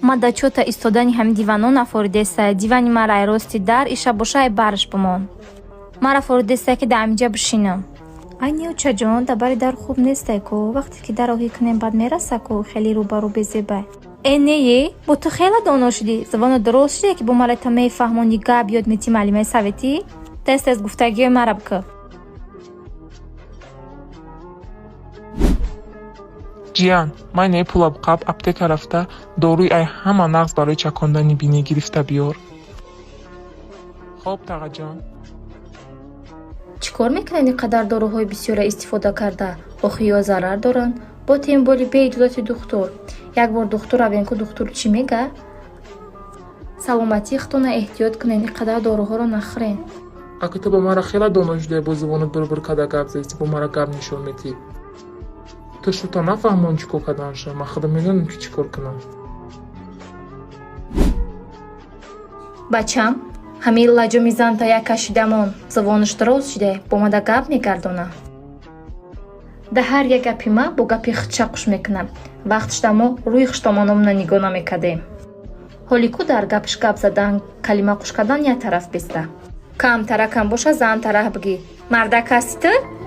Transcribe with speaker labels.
Speaker 1: ма да чота истодани ҳами диванон афоридеса, дивани мара рости дар иша боша ай барш бумон. Мара форидеса ки да амиҷа бишинам. Ай Неучаҷон, да бари дар хуб нестай ку, вақте ки дар оҳӣ кунем бад мераса ку, хеле рӯбарӯ безебай. Нее, бо ту хеле дона шудӣ, забону дуруст шуде ки бо мара та мефаҳмони гап ёд метӣ маълимаи саветӣ? Тест гуфтагиёи мара бикӯ.
Speaker 2: ҷиян, ман не пула қабл аптека рафта доруи ай ҳама нағз барои чакондани бинӣ гирифта биёр. хоб тағаҷон.
Speaker 1: Чӣ кор мекунед ин қадар доруҳои бисёра истифода карда? Охи ё зарар доранд? Бо темболи бе иҷозати духтур. Як бор духтур равем ку духтур чӣ мега? Саломатии худтона эҳтиёт кунед, ин қадар доруҳоро нахӯред.
Speaker 2: Ака ту ба мара хела дона шудаи бо зубонат баробар када гап зести, бо мара гап нишон метӣ. ту шута нафаҳмон чӣ кор карданша, ман худам медонам ки чӣ кор кунам.
Speaker 1: Бачам, ҳамин лаҷоми зан та як кашидамон, зубонаш дроз шуде, бо мада гап мегардона. Да ҳар як гапи ма бо гапи худша қуш мекунам. Вақтшда мо рӯи хуштомонамона нигоҳ намекардем. ҳоли ку дар гапш гап задан, калима қуш кардан як тараф биста. Камтара кам боша зан тараф бигӣ. Марда касти ту?